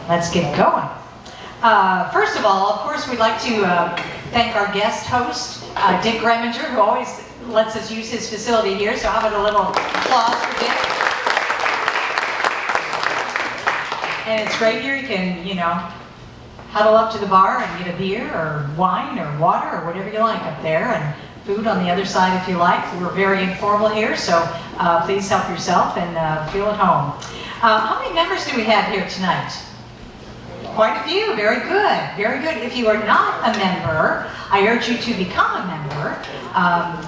let's get going. First of all, of course, we'd like to thank our guest host, Dick Greminger, who always lets us use his facility here, so how about a little applause for Dick? And it's great here. You can, huddle up to the bar and get a beer or wine or water or whatever you like up there, and food on the other side if you like. We're very informal here, so please help yourself and feel at home. How many members do we have here tonight? Quite a few. Very good. Very good. If you are not a member, I urge you to become a member.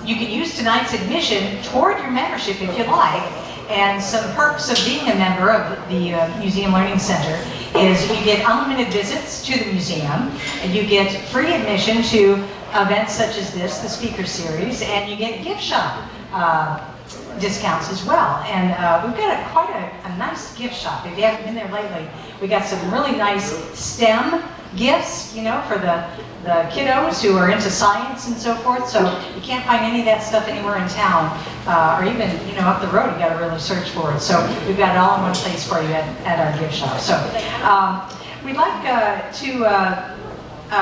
You can use tonight's admission toward your membership if you like. And some perks of being a member of the Museum Learning Center is you get unlimited visits to the museum, and you get free admission to events such as this, the speaker series, and you get gift shop discounts as well. And we've got quite a nice gift shop. If you haven't been there lately, we got some really nice STEM gifts, for the kiddos who are into science and so forth. So you can't find any of that stuff anywhere in town, or even up the road. You got to really search for it. So we've got it all in one place for you at our gift shop. So we'd like to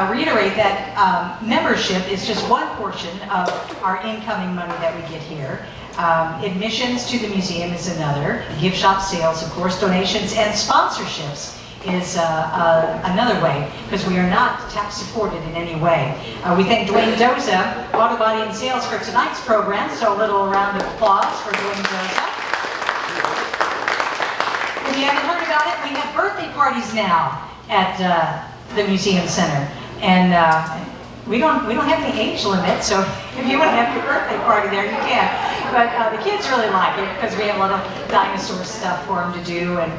reiterate that membership is just one portion of our incoming money that we get here. Admissions to the museum is another. Gift shop sales, of course, donations and sponsorships is another way, because we are not tax supported in any way. We thank Dwayne Doza, Auto Body and Sales, for tonight's program, so a little round of applause for Dwayne Doza. If you haven't heard about it, we have birthday parties now at the Museum Center, and we don't have any age limit, so if you want to have your birthday party there, you can. But the kids really like it because we have a lot of dinosaur stuff for them to do and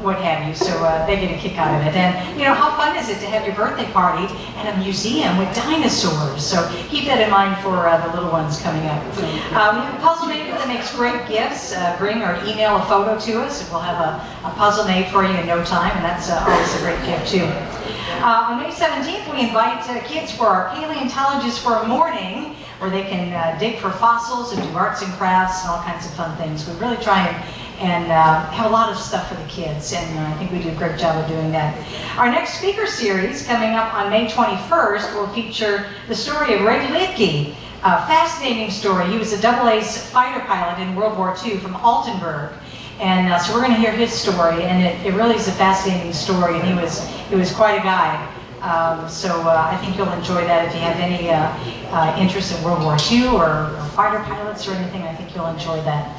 what have you, so they get a kick out of it. And how fun is it to have your birthday party at a museum with dinosaurs? So keep that in mind for the little ones coming up. We have a puzzle maker that makes great gifts. Bring or email a photo to us, and we'll have a puzzle made for you in no time, and that's always a great gift too. On May 17th, we invite kids for our paleontologists for a morning, where they can dig for fossils and do arts and crafts and all kinds of fun things. We really try and have a lot of stuff for the kids, and I think we do a great job of doing that. Our next speaker series, coming up on May 21st, will feature the story of Ray Lidke. A fascinating story. He was a double-ace fighter pilot in World War II from Altenburg. And so we're going to hear his story, and it really is a fascinating story, and he was quite a guy. So I think you'll enjoy that. If you have any interest in World War II or fighter pilots or anything, I think you'll enjoy that.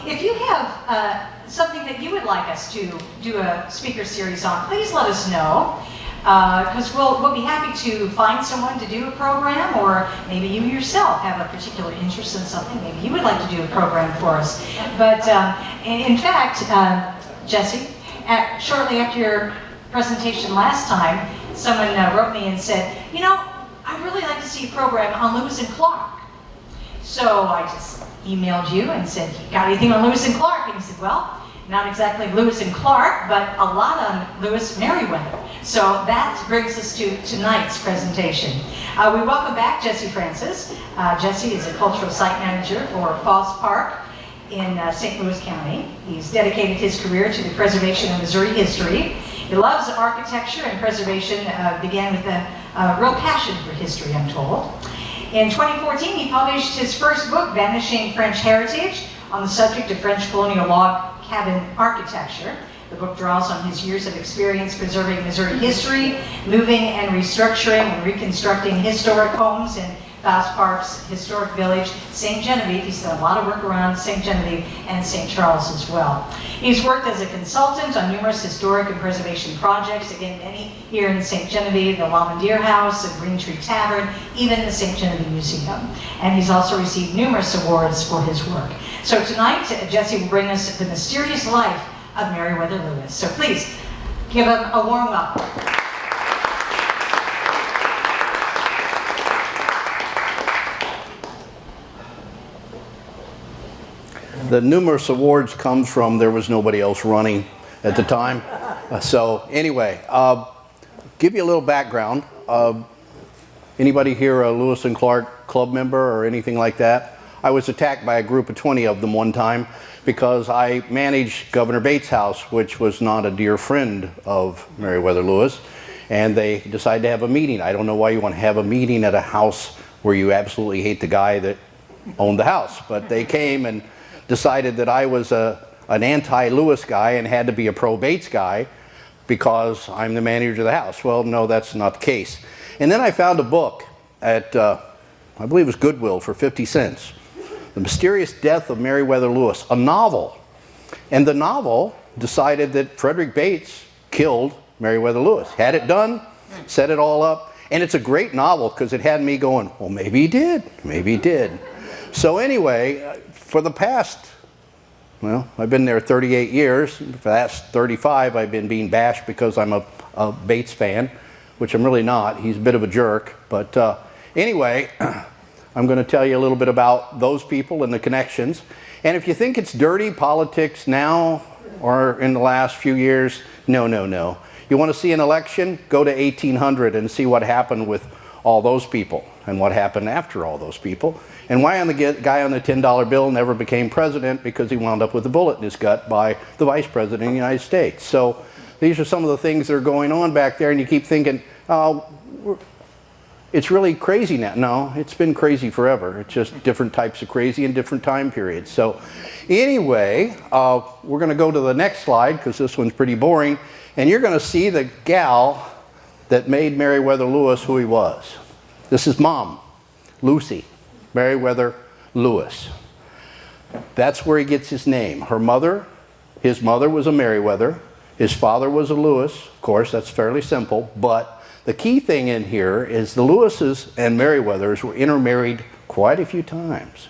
If you have something that you would like us to do a speaker series on, please let us know. Because we'll be happy to find someone to do a program, or maybe you yourself have a particular interest in something. Maybe you would like to do a program for us. But in fact, Jesse, shortly after your presentation last time, someone wrote me and said, I'd really like to see a program on Lewis and Clark. So I just emailed you and said, you got anything on Lewis and Clark? And he said, well, not exactly Lewis and Clark, but a lot on Lewis Meriwether. So that brings us to tonight's presentation. We welcome back Jesse Francis. Jesse is a cultural site manager for Foss Park in St. Louis County. He's dedicated his career to the preservation of Missouri history. He loves architecture, and preservation began with a real passion for history, I'm told. In 2014, he published his first book, Vanishing French Heritage, on the subject of French colonial log cabin architecture. The book draws on his years of experience preserving Missouri history, moving and restructuring and reconstructing historic homes in Foss Park's historic village, St. Genevieve. He's done a lot of work around St. Genevieve and St. Charles as well. He's worked as a consultant on numerous historic and preservation projects, again, many here in St. Genevieve, the Lamandier House, the Green Tree Tavern, even the St. Genevieve Museum. And he's also received numerous awards for his work. So tonight, Jesse will bring us the mysterious life of Meriwether Lewis. So please, give him a warm welcome. The numerous awards comes from there was nobody else running at the time. So anyway, give you a little background. Anybody here a Lewis and Clark club member or anything like that? I was attacked by a group of 20 of them one time because I managed Governor Bates' house, which was not a dear friend of Meriwether Lewis, and they decided to have a meeting. I don't know why you want to have a meeting at a house where you absolutely hate the guy that owned the house, but they came and decided that I was an anti-Lewis guy and had to be a pro-Bates guy because I'm the manager of the house. Well, no, that's not the case. And then I found a book at, I believe it was Goodwill, for 50 cents. The Mysterious Death of Meriwether Lewis, a novel. And the novel decided that Frederick Bates killed Meriwether Lewis. Had it done, set it all up. And it's a great novel because it had me going, well, maybe he did, maybe he did. So anyway, for the past, well, I've been there 38 years. For the last 35, I've been being bashed because I'm a Bates fan, which I'm really not. He's a bit of a jerk. But anyway, I'm going to tell you a little bit about those people and the connections. And if you think it's dirty politics now or in the last few years, no, no, no. You want to see an election? Go to 1800 and see what happened with all those people and what happened after all those people. And why the guy on the $10 bill never became president, because he wound up with a bullet in his gut by the vice president of the United States. So these are some of the things that are going on back there, and you keep thinking, oh, it's really crazy now. No, it's been crazy forever. It's just different types of crazy in different time periods. So anyway, we're going to go to the next slide because this one's pretty boring. And you're going to see the gal that made Meriwether Lewis who he was. This is Mom, Lucy, Meriwether Lewis. That's where he gets his name. His mother was a Meriwether. His father was a Lewis. Of course, that's fairly simple. But the key thing in here is the Lewises and Meriwethers were intermarried quite a few times.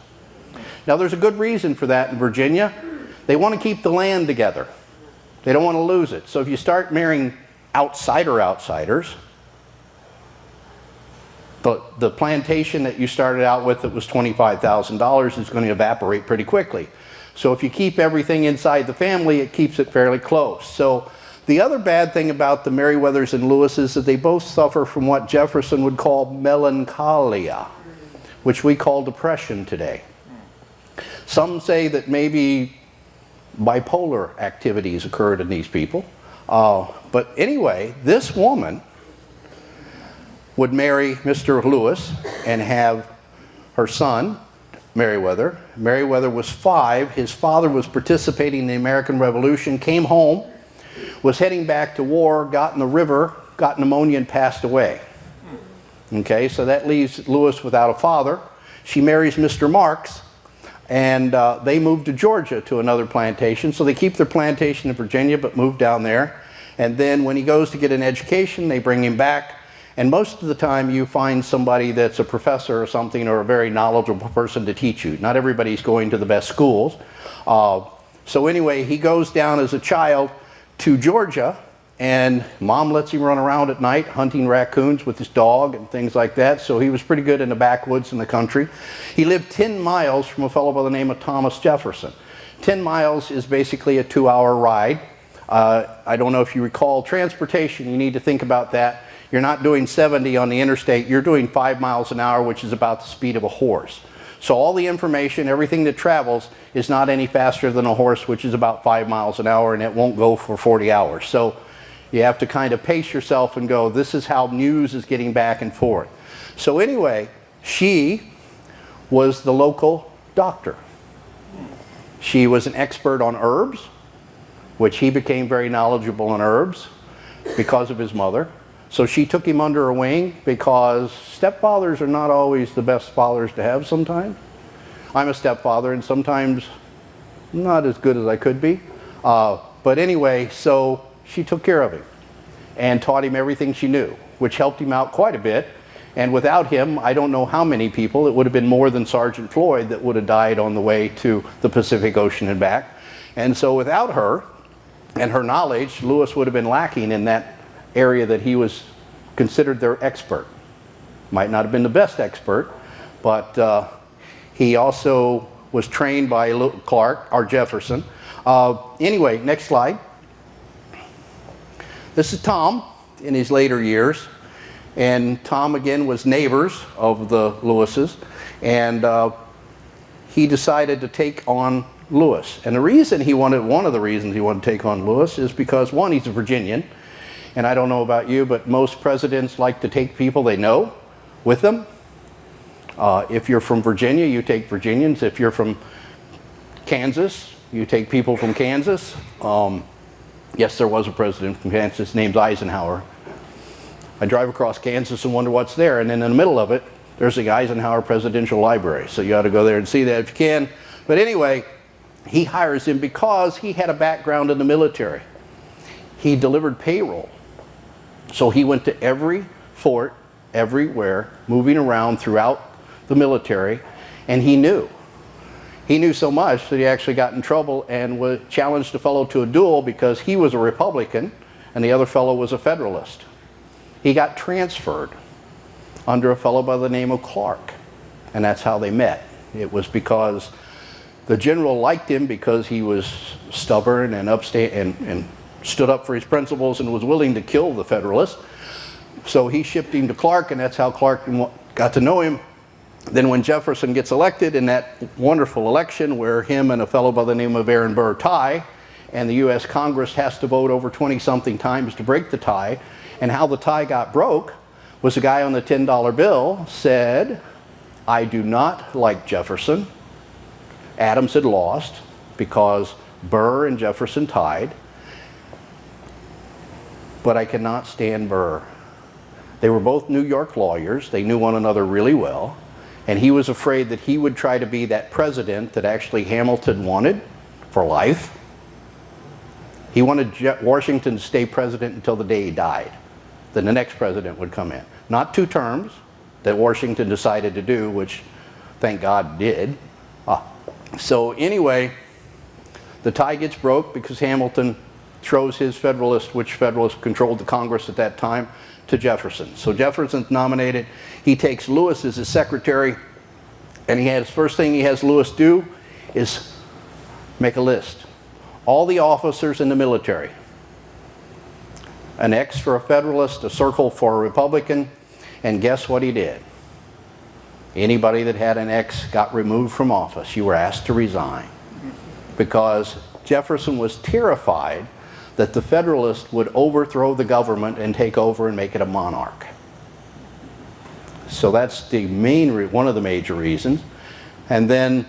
Now, there's a good reason for that in Virginia. They want to keep the land together. They don't want to lose it. So if you start marrying outsiders, the plantation that you started out with that was $25,000 is going to evaporate pretty quickly. So if you keep everything inside the family, it keeps it fairly close. So the other bad thing about the Meriwethers and Lewis is that they both suffer from what Jefferson would call melancholia, which we call depression today. Some say that maybe bipolar activities occurred in these people. But anyway, this woman would marry Mr. Lewis and have her son, Meriwether. Meriwether was 5. His father was participating in the American Revolution, came home, was heading back to war, got in the river, got pneumonia and passed away. Okay, so that leaves Lewis without a father. She marries Mr. Marks, and they moved to Georgia to another plantation. So they keep their plantation in Virginia but move down there. And then when he goes to get an education, they bring him back. And most of the time you find somebody that's a professor or something, or a very knowledgeable person to teach you. Not everybody's going to the best schools. So anyway, he goes down as a child to Georgia, and Mom lets him run around at night hunting raccoons with his dog and things like that. So he was pretty good in the backwoods in the country. He lived 10 miles from a fellow by the name of Thomas Jefferson. 10 miles is basically a 2-hour ride. I don't know if you recall transportation, you need to think about that. You're not doing 70 on the interstate, you're doing 5 miles an hour, which is about the speed of a horse. So all the information, everything that travels is not any faster than a horse, which is about 5 miles an hour, and it won't go for 40 hours. So you have to kind of pace yourself and go, this is how news is getting back and forth. So anyway, she was the local doctor. She was an expert on herbs, which he became very knowledgeable on herbs because of his mother. So she took him under her wing, because stepfathers are not always the best fathers to have sometimes. I'm a stepfather, and sometimes not as good as I could be. But anyway, so she took care of him and taught him everything she knew, which helped him out quite a bit. And without him, I don't know how many people, it would have been more than Sergeant Floyd, that would have died on the way to the Pacific Ocean and back. And so without her and her knowledge, Lewis would have been lacking in that area that he was considered their expert. Might not have been the best expert, but he also was trained by Clark or Jefferson. Anyway, next slide. This is Tom in his later years, and Tom again was neighbors of the Lewises, and he decided to take on Lewis. And the reason he wanted, one of the reasons he wanted to take on Lewis is because, one, he's a Virginian. And I don't know about you, but most presidents like to take people they know with them. If you're from Virginia, you take Virginians. If you're from Kansas, you take people from Kansas. Yes, there was a president from Kansas named Eisenhower. I drive across Kansas and wonder what's there, and then in the middle of it, there's the Eisenhower Presidential Library. So you ought to go there and see that if you can. But anyway, he hires him because he had a background in the military. He delivered payroll. So he went to every fort, everywhere, moving around throughout the military, and he knew. He knew so much that he actually got in trouble and challenged a fellow to a duel because he was a Republican and the other fellow was a Federalist. He got transferred under a fellow by the name of Clark, and that's how they met. It was because the general liked him because he was stubborn and and stood up for his principles and was willing to kill the Federalists. So he shipped him to Clark, and that's how Clark got to know him. Then when Jefferson gets elected in that wonderful election where him and a fellow by the name of Aaron Burr tie, and the U.S. Congress has to vote over 20-something times to break the tie, and how the tie got broke was a guy on the $10 bill said, "I do not like Jefferson. Adams had lost because Burr and Jefferson tied, but I cannot stand Burr." They were both New York lawyers. They knew one another really well. And he was afraid that he would try to be that president that actually Hamilton wanted for life. He wanted Washington to stay president until the day he died. Then the next president would come in. Not 2 terms that Washington decided to do, which thank God did. So anyway, the tie gets broke because Hamilton throws his Federalist, which Federalist controlled the Congress at that time, to Jefferson. So Jefferson's nominated. He takes Lewis as his secretary, and first thing he has Lewis do is make a list. All the officers in the military. An X for a Federalist, a circle for a Republican, and guess what he did? Anybody that had an X got removed from office. You were asked to resign. Because Jefferson was terrified that the Federalists would overthrow the government and take over and make it a monarch. So that's the one of the major reasons. And then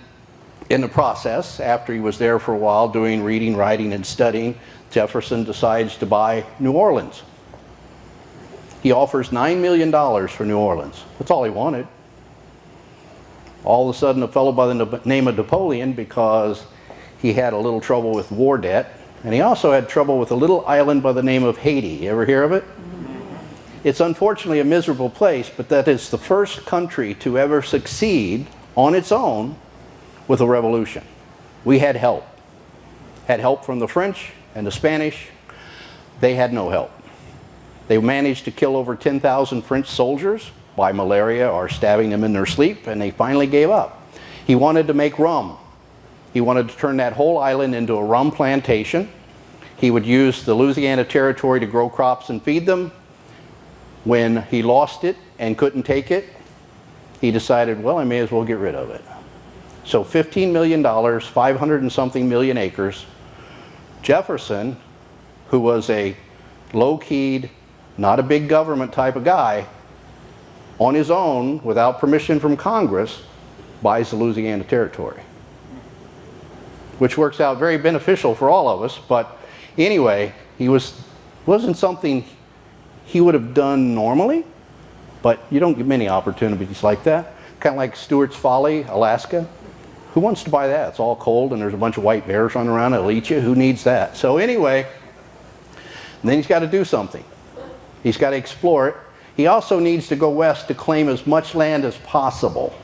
in the process, after he was there for a while doing reading, writing, and studying, Jefferson decides to buy New Orleans. He offers $9 million for New Orleans. That's all he wanted. All of a sudden, a fellow by the name of Napoleon, because he had a little trouble with war debt, and he also had trouble with a little island by the name of Haiti. You ever hear of it? It's unfortunately a miserable place, but that is the first country to ever succeed on its own with a revolution. We had help. Had help from the French and the Spanish. They had no help. They managed to kill over 10,000 French soldiers by malaria or stabbing them in their sleep, and they finally gave up. He wanted to make rum. He wanted to turn that whole island into a rum plantation. He would use the Louisiana Territory to grow crops and feed them. When he lost it and couldn't take it, he decided, well, I may as well get rid of it. So $15 million, 500 and something million acres. Jefferson, who was a low-keyed, not a big government type of guy, on his own, without permission from Congress, buys the Louisiana Territory. Which works out very beneficial for all of us, but anyway, wasn't something he would have done normally, but you don't get many opportunities like that. Kind of like Stewart's Folly, Alaska. Who wants to buy that? It's all cold and there's a bunch of white bears running around that'll eat you. Who needs that? So anyway, then he's got to do something. He's got to explore it. He also needs to go west to claim as much land as possible.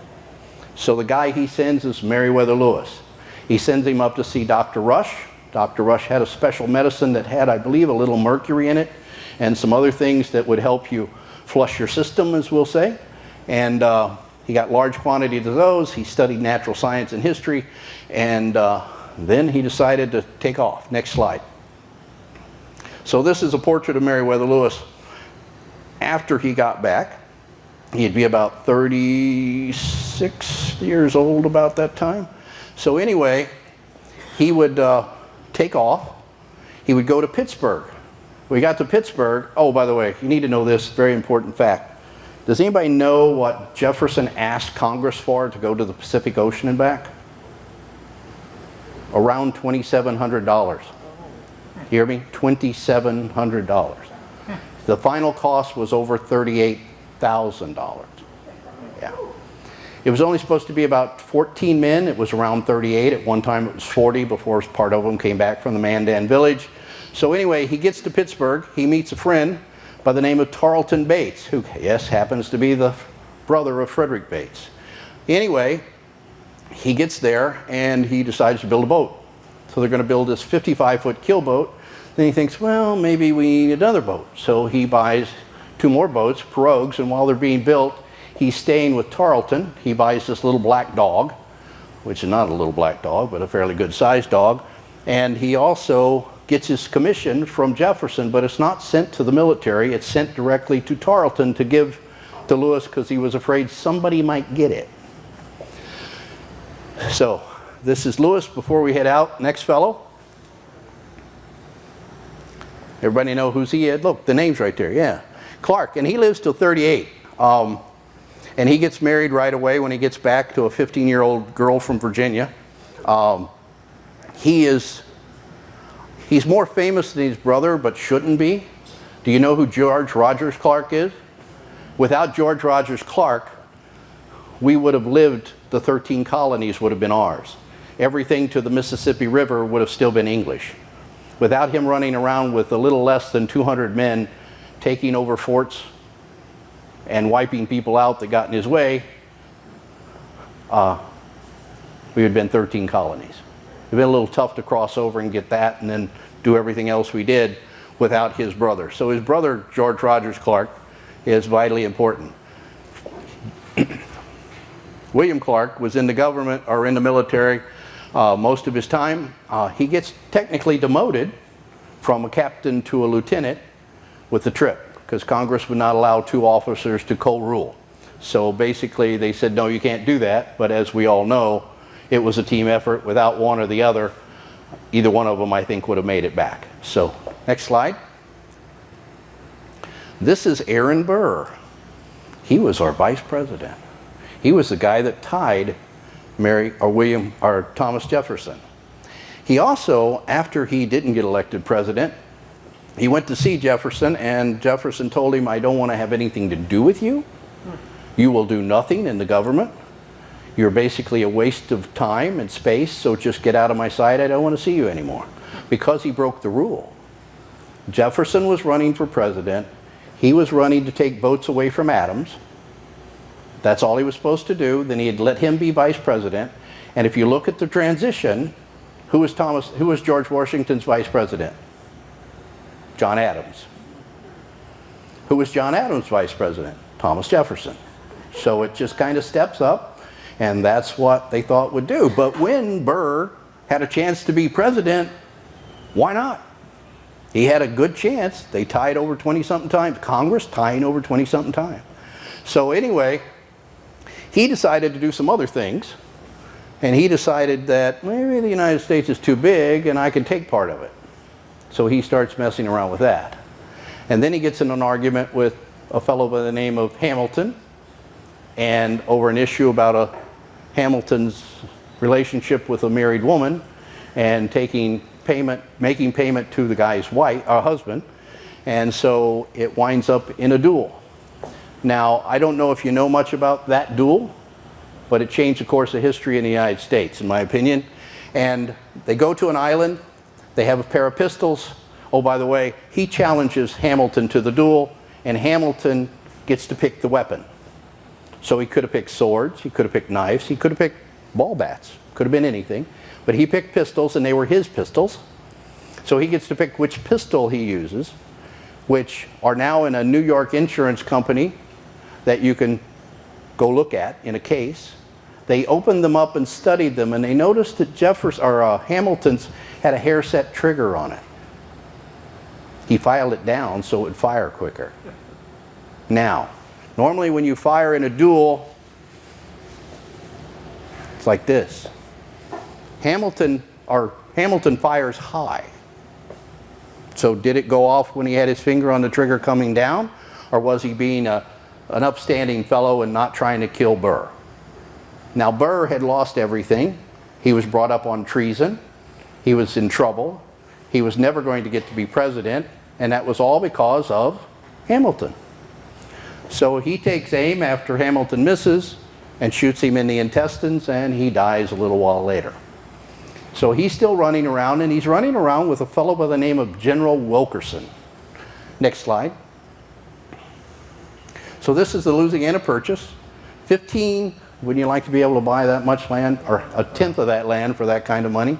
So the guy he sends is Meriwether Lewis. He sends him up to see Dr. Rush. Dr. Rush had a special medicine that had, I believe, a little mercury in it and some other things that would help you flush your system, as we'll say. And he got large quantities of those. He studied natural science and history, and then he decided to take off. Next slide. So this is a portrait of Meriwether Lewis after he got back. He'd be about 36 6 years old about that time. So anyway, he would take off. He would go to Pittsburgh. We got to Pittsburgh. Oh, by the way, you need to know this very important fact. Does anybody know what Jefferson asked Congress for to go to the Pacific Ocean and back? Around $2,700. You hear me? $2,700. The final cost was over $38,000. Yeah. It was only supposed to be about 14 men. It was around 38. At one time it was 40 before part of them came back from the Mandan village. So anyway, he gets to Pittsburgh. He meets a friend by the name of Tarleton Bates, who, yes, happens to be the brother of Frederick Bates. Anyway, he gets there and he decides to build a boat. So they're going to build this 55-foot keel boat. Then he thinks, well, maybe we need another boat. So he buys 2 more boats, pirogues, and while they're being built, he's staying with Tarleton. He buys this little black dog, which is not a little black dog, but a fairly good-sized dog. And he also gets his commission from Jefferson, but it's not sent to the military. It's sent directly to Tarleton to give to Lewis because he was afraid somebody might get it. So this is Lewis before we head out. Next fellow. Everybody know who's he is? Look, the name's right there. Yeah. Clark, and he lives till 38. And he gets married right away when he gets back to a 15-year-old girl from Virginia. He's more famous than his brother, but shouldn't be. Do you know who George Rogers Clark is? Without George Rogers Clark, we would have lived, the 13 colonies would have been ours. Everything to the Mississippi River would have still been English. Without him running around with a little less than 200 men taking over forts and wiping people out that got in his way, we would have been 13 colonies. It would have been a little tough to cross over and get that and then do everything else we did without his brother. So his brother, George Rogers Clark, is vitally important. William Clark was in the government or in the military most of his time. He gets technically demoted from a captain to a lieutenant with the trip because Congress would not allow 2 officers to co-rule. So basically they said, no, you can't do that. But as we all know, it was a team effort. Without one or the other, either one of them, I think, would have made it back. So next slide. This is Aaron Burr. He was our vice president. He was the guy that tied Thomas Jefferson. He also, after he didn't get elected president, he went to see Jefferson, and Jefferson told him, I don't want to have anything to do with you. You will do nothing in the government. You're basically a waste of time and space, so just get out of my sight. I don't want to see you anymore. Because he broke the rule. Jefferson was running for president. He was running to take votes away from Adams. That's all he was supposed to do. Then he had let him be vice president. And if you look at the transition, who was George Washington's vice president? John Adams. Who was John Adams' vice president? Thomas Jefferson. So it just kind of steps up, and that's what they thought would do. But when Burr had a chance to be president, why not? He had a good chance. They tied over 20-something times. Congress tying over 20-something times. So anyway, he decided to do some other things, and he decided that maybe the United States is too big and I can take part of it. So he starts messing around with that. And then he gets in an argument with a fellow by the name of Hamilton, and over an issue about Hamilton's relationship with a married woman and making payment to the guy's husband. And so it winds up in a duel. Now, I don't know if you know much about that duel, but it changed the course of history in the United States, in my opinion. And they go to an island. They have a pair of pistols. Oh, by the way, he challenges Hamilton to the duel, and Hamilton gets to pick the weapon. So he could have picked swords, he could have picked knives, he could have picked ball bats, could have been anything. But he picked pistols, and they were his pistols. So he gets to pick which pistol he uses, which are now in a New York insurance company that you can go look at in a case. They opened them up and studied them, and they noticed that Hamilton's had a hair-set trigger on it. He filed it down so it would fire quicker. Now, normally when you fire in a duel, looks like this. Hamilton fires high. So did it go off when he had his finger on the trigger coming down, or was he being an upstanding fellow and not trying to kill Burr? Now Burr had lost everything. He was brought up on treason. He was in trouble. He was never going to get to be president, and that was all because of Hamilton. So he takes aim after Hamilton misses and shoots him in the intestines, and he dies a little while later. So he's still running around, and he's running around with a fellow by the name of General Wilkerson. Next slide. So this is the Louisiana Purchase. 15, wouldn't you like to be able to buy that much land, or a tenth of that land for that kind of money?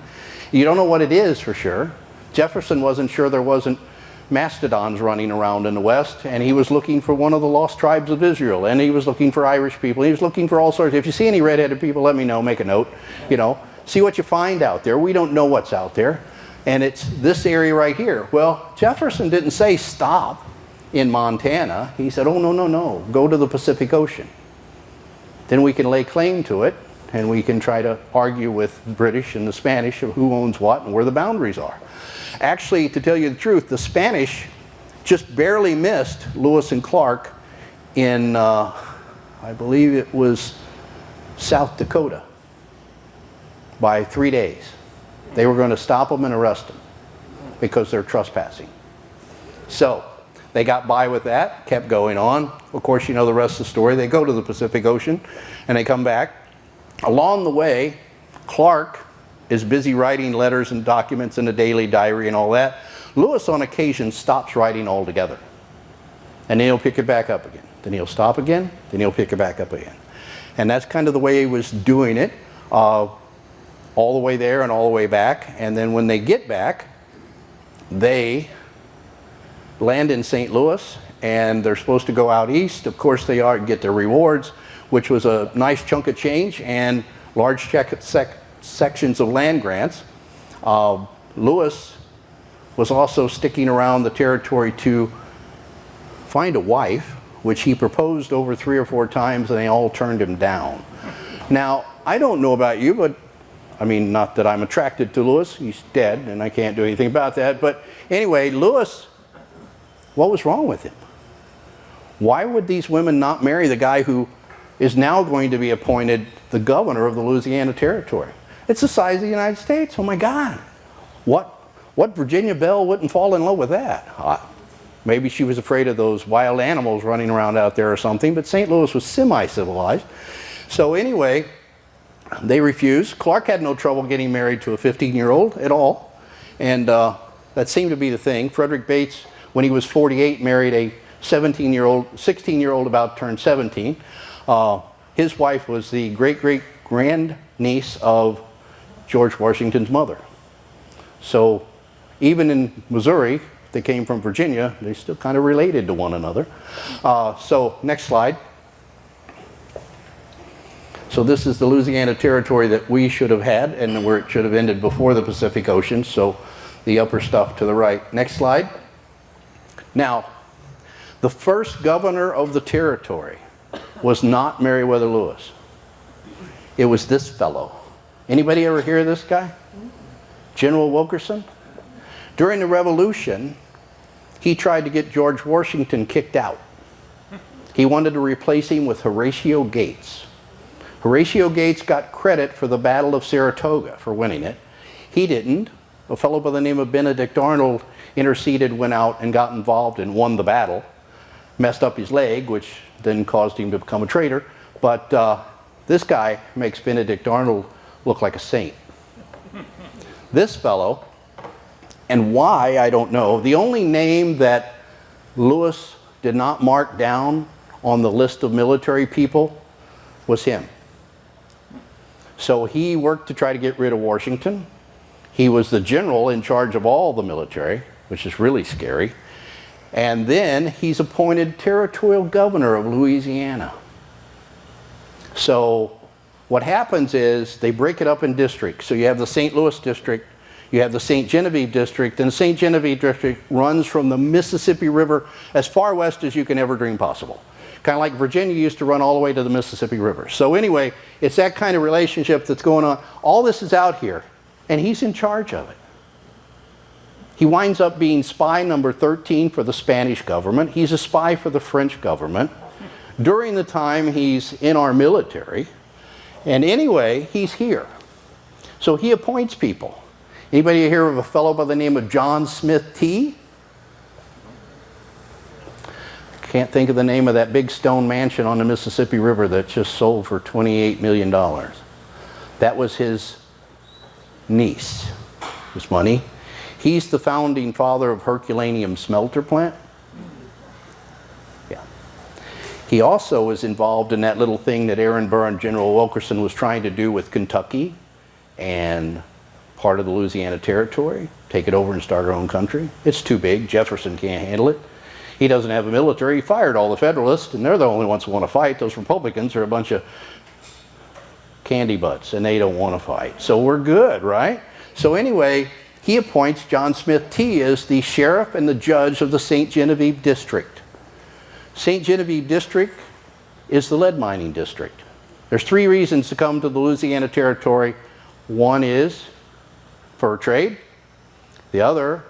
You don't know what it is for sure. Jefferson wasn't sure there wasn't mastodons running around in the West, and he was looking for one of the lost tribes of Israel, and he was looking for Irish people. He was looking for all sorts. If you see any red-headed people, let me know, make a note, you know. See what you find out there. We don't know what's out there. And it's this area right here. Well, Jefferson didn't say stop in Montana. He said, oh, no, no, no, go to the Pacific Ocean. Then we can lay claim to it, and we can try to argue with the British and the Spanish of who owns what and where the boundaries are. Actually, to tell you the truth, the Spanish just barely missed Lewis and Clark in, I believe it was South Dakota, by 3 days. They were going to stop them and arrest them because they're trespassing. So they got by with that, kept going on. Of course, you know the rest of the story. They go to the Pacific Ocean and they come back. Along the way, Clark is busy writing letters and documents in a daily diary and all that. Lewis on occasion stops writing altogether. And then he'll pick it back up again. Then he'll stop again, then he'll pick it back up again. And that's kind of the way he was doing it. All the way there and all the way back. And then when they get back, they land in St. Louis, and they're supposed to go out east. Of course they are, get their rewards, which was a nice chunk of change and large sections of land grants. Lewis was also sticking around the territory to find a wife, which he proposed over 3 or 4 times, and they all turned him down. Now, I don't know about you, but I mean, not that I'm attracted to Lewis. He's dead, and I can't do anything about that. But anyway, Lewis, what was wrong with him? Why would these women not marry the guy who is now going to be appointed the governor of the Louisiana Territory? It's the size of the United States. Oh my God. What Virginia Belle wouldn't fall in love with that? Maybe she was afraid of those wild animals running around out there or something, but St. Louis was semi-civilized. So anyway, they refused. Clark had no trouble getting married to a 15-year-old at all, and that seemed to be the thing. Frederick Bates, when he was 48, married a 16-year-old about turned 17. His wife was the great-great-grandniece of George Washington's mother. So even in Missouri, they came from Virginia, they still kind of related to one another. So next slide. So this is the Louisiana Territory that we should have had, and where it should have ended before the Pacific Ocean, so the upper stuff to the right. Next slide. Now, the first governor of the territory was not Meriwether Lewis. It was this fellow. Anybody ever hear of this guy? General Wilkerson? During the Revolution, he tried to get George Washington kicked out. He wanted to replace him with Horatio Gates. Horatio Gates got credit for the Battle of Saratoga for winning it. He didn't. A fellow by the name of Benedict Arnold interceded, went out and got involved and won the battle. Messed up his leg, which then caused him to become a traitor. But this guy makes Benedict Arnold look like a saint. This fellow, and why, I don't know. The only name that Lewis did not mark down on the list of military people was him. So he worked to try to get rid of Washington. He was the general in charge of all the military, which is really scary. And then he's appointed territorial governor of Louisiana. So what happens is they break it up in districts. So you have the St. Louis district, you have the St. Genevieve district, and the St. Genevieve district runs from the Mississippi River as far west as you can ever dream possible. Kind of like Virginia used to run all the way to the Mississippi River. So anyway, it's that kind of relationship that's going on. All this is out here, and he's in charge of it. He winds up being spy number 13 for the Spanish government. He's a spy for the French government. During the time he's in our military. And anyway, he's here. So he appoints people. Anybody hear of a fellow by the name of John Smith T? Can't think of the name of that big stone mansion on the Mississippi River that just sold for $28 million. That was his niece, his money. He's the founding father of Herculaneum smelter plant. Yeah. He also was involved in that little thing that Aaron Burr and General Wilkerson was trying to do with Kentucky and part of the Louisiana Territory. Take it over and start our own country. It's too big. Jefferson can't handle it. He doesn't have a military. He fired all the Federalists, and they're the only ones who want to fight. Those Republicans are a bunch of candy butts, and they don't want to fight. So we're good, right? So anyway, he appoints John Smith T as the sheriff and the judge of the St. Genevieve District. St. Genevieve District is the lead mining district. There's 3 reasons to come to the Louisiana Territory. One is fur trade. The other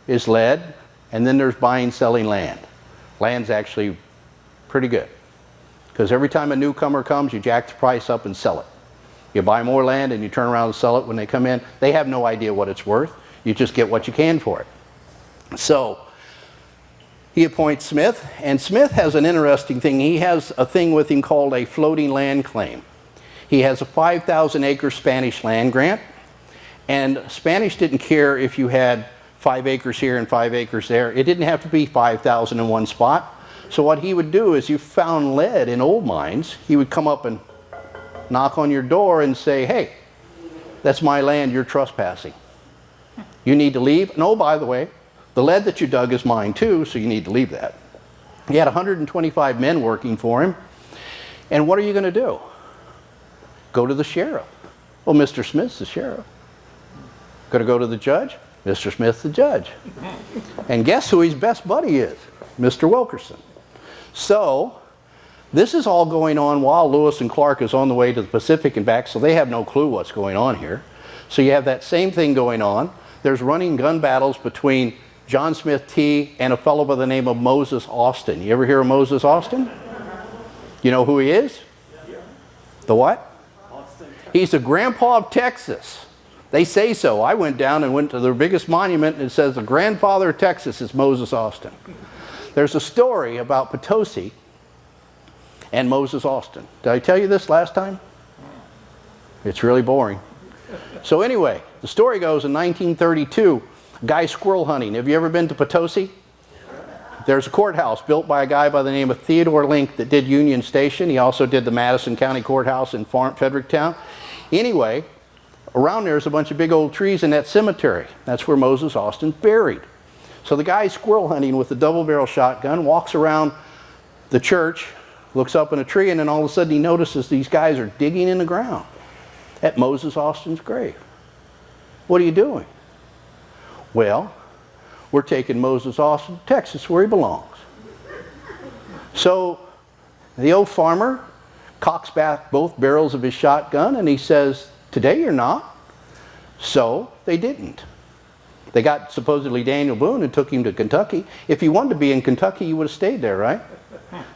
is lead. And then there's buying, selling land. Land's actually pretty good. Because every time a newcomer comes, you jack the price up and sell it. You buy more land and you turn around and sell it when they come in. They have no idea what it's worth. You just get what you can for it. So he appoints Smith, and Smith has an interesting thing. He has a thing with him called a floating land claim. He has a 5,000 acre Spanish land grant, and Spanish didn't care if you had 5 acres here and 5 acres there. It didn't have to be 5,000 in one spot. So what he would do is, you found lead in old mines, he would come up and knock on your door and say, hey, that's my land, you're trespassing. You need to leave. And oh, by the way, the lead that you dug is mine too, so you need to leave that. He had 125 men working for him. And what are you going to do? Go to the sheriff. Well, Mr. Smith's the sheriff. Going to go to the judge? Mr. Smith's the judge. And guess who his best buddy is? Mr. Wilkerson. So this is all going on while Lewis and Clark is on the way to the Pacific and back, so they have no clue what's going on here. So you have that same thing going on. There's running gun battles between John Smith T and a fellow by the name of Moses Austin. You ever hear of Moses Austin? You know who he is? The what? Austin. He's the grandpa of Texas. They say so. I went down and went to their biggest monument, and it says the grandfather of Texas is Moses Austin. There's a story about Potosi and Moses Austin. Did I tell you this last time? It's really boring. So anyway, the story goes in 1932, a guy squirrel hunting. Have you ever been to Potosi? There's a courthouse built by a guy by the name of Theodore Link that did Union Station. He also did the Madison County Courthouse in Fredericktown. Anyway, around there's a bunch of big old trees in that cemetery. That's where Moses Austin's buried. So the guy's squirrel hunting with a double-barrel shotgun, walks around the church, looks up in a tree, and then all of a sudden he notices these guys are digging in the ground at Moses Austin's grave. What are you doing? Well, we're taking Moses Austin to Texas where he belongs. So the old farmer cocks back both barrels of his shotgun and he says, today you're not. So they didn't. They got supposedly Daniel Boone and took him to Kentucky. If he wanted to be in Kentucky, he would have stayed there, right?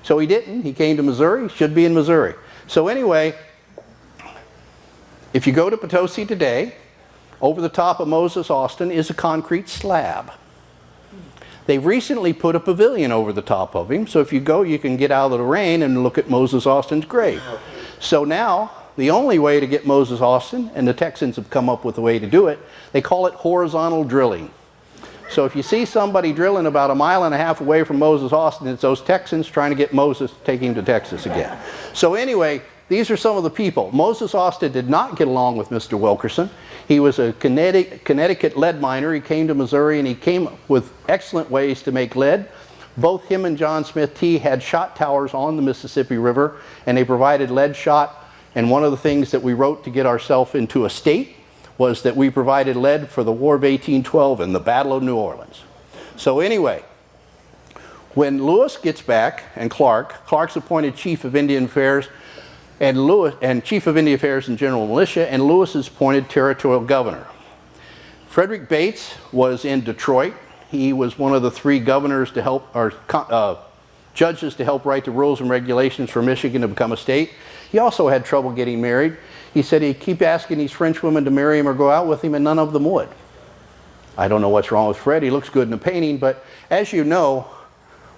So he didn't. He came to Missouri. He should be in Missouri. So anyway, if you go to Potosi today, over the top of Moses Austin is a concrete slab. They've recently put a pavilion over the top of him, so if you go, you can get out of the rain and look at Moses Austin's grave. So now, the only way to get Moses Austin, and the Texans have come up with a way to do it, they call it horizontal drilling. So if you see somebody drilling about 1.5 miles away from Moses Austin, it's those Texans trying to get Moses to take him to Texas again. So anyway, these are some of the people. Moses Austin did not get along with Mr. Wilkerson. He was a Connecticut lead miner. He came to Missouri and he came with excellent ways to make lead. Both him and John Smith T had shot towers on the Mississippi River, and they provided lead shot. And one of the things that we wrote to get ourselves into a state was that we provided lead for the War of 1812 and the Battle of New Orleans. So anyway, When Lewis gets back, and Clark's appointed Chief of Indian Affairs, and Chief of Indian Affairs and General Militia, and Lewis is appointed Territorial Governor. Frederick Bates was in Detroit. He was one of the 3 governors to help, or judges to help write the rules and regulations for Michigan to become a state. He also had trouble getting married. He said he'd keep asking these French women to marry him or go out with him, and none of them would. I don't know what's wrong with Fred. He looks good in a painting, but as you know,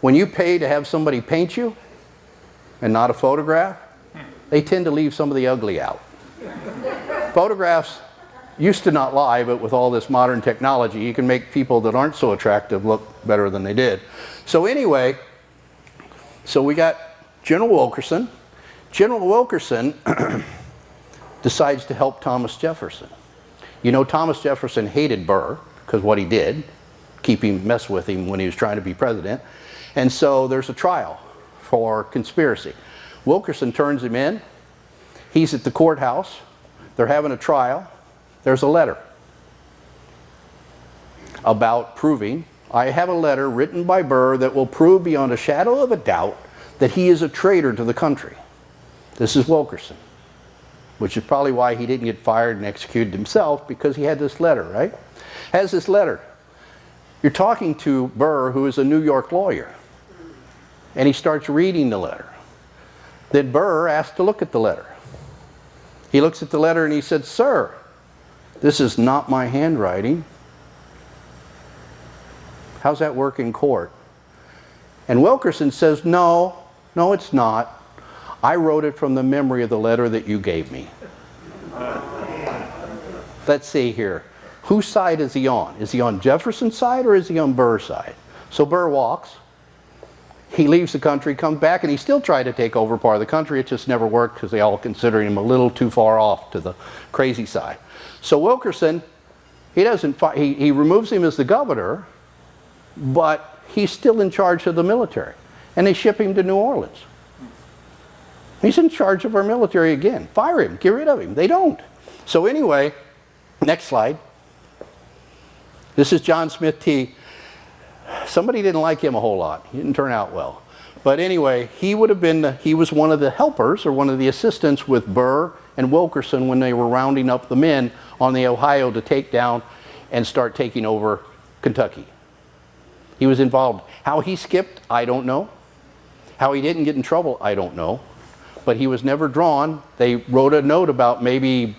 when you pay to have somebody paint you and not a photograph, they tend to leave some of the ugly out. Photographs used to not lie, but with all this modern technology, you can make people that aren't so attractive look better than they did. So anyway, so we got General Wilkerson. General Wilkerson decides to help Thomas Jefferson. You know, Thomas Jefferson hated Burr because what he did, mess with him when he was trying to be president. And so there's a trial for conspiracy. Wilkerson turns him in. He's at the courthouse. They're having a trial. There's a letter about proving, I have a letter written by Burr that will prove beyond a shadow of a doubt that he is a traitor to the country. This is Wilkerson, which is probably why he didn't get fired and executed himself, because he had this letter, right? Has this letter. You're talking to Burr, who is a New York lawyer, and he starts reading the letter. Then Burr asked to look at the letter. He looks at the letter and he said, "Sir, this is not my handwriting. How's that work in court?" And Wilkerson says, no, it's not. I wrote it from the memory of the letter that you gave me. Let's see here. Whose side is he on? Is he on Jefferson's side or is he on Burr's side? So Burr walks. He leaves the country, comes back, and he still tried to take over part of the country. It just never worked because they all considered him a little too far off to the crazy side. So Wilkerson, he removes him as the governor, but he's still in charge of the military. And they ship him to New Orleans. He's in charge of our military again. Fire him, get rid of him. They don't. So anyway, next slide. This is John Smith T. Somebody didn't like him a whole lot. He didn't turn out well. But anyway, he was one of the helpers or one of the assistants with Burr and Wilkerson when they were rounding up the men on the Ohio to take down and start taking over Kentucky. He was involved. How he skipped, I don't know. How he didn't get in trouble, I don't know. But he was never drawn. They wrote a note about maybe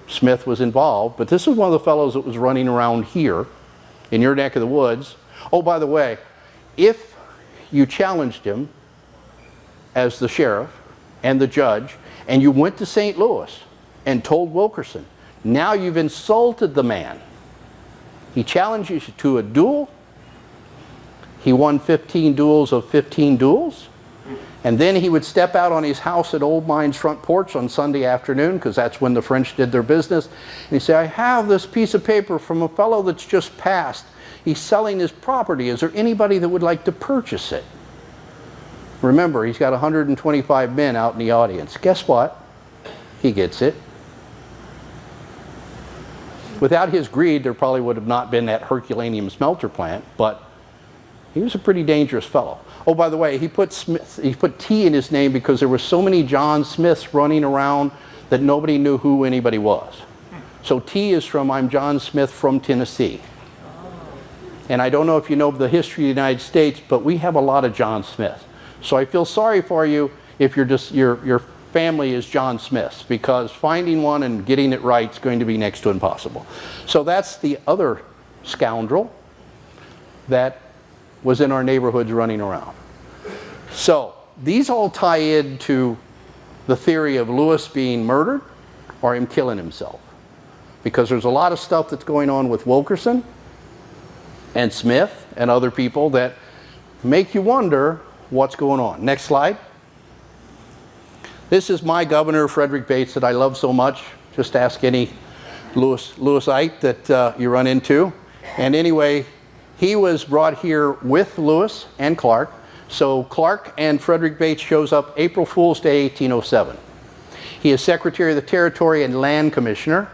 Smith was involved. But this is one of the fellows that was running around here in your neck of the woods. Oh, by the way, if you challenged him as the sheriff and the judge, and you went to St. Louis and told Wilkerson, now you've insulted the man. He challenges you to a duel. He won 15 duels of 15 duels. And then he would step out on his house at Old Mine's front porch on Sunday afternoon, because that's when the French did their business. And he'd say, I have this piece of paper from a fellow that's just passed. He's selling his property. Is there anybody that would like to purchase it? Remember, he's got 125 men out in the audience. Guess what? He gets it. Without his greed, there probably would have not been that Herculaneum smelter plant, but he was a pretty dangerous fellow. Oh, by the way, he put T in his name because there were so many John Smiths running around that nobody knew who anybody was. So T is from, I'm John Smith from Tennessee. And I don't know if you know the history of the United States, but we have a lot of John Smiths. So I feel sorry for you if your family is John Smiths, because finding one and getting it right is going to be next to impossible. So that's the other scoundrel that was in our neighborhoods running around. So these all tie into the theory of Lewis being murdered or him killing himself, because there's a lot of stuff that's going on with Wilkerson and Smith and other people that make you wonder what's going on. Next slide. This is my governor, Frederick Bates, that I love so much. Just ask any Lewisite that you run into. And anyway, he was brought here with Lewis and Clark. So Clark and Frederick Bates shows up April Fool's Day, 1807. He is Secretary of the Territory and Land Commissioner.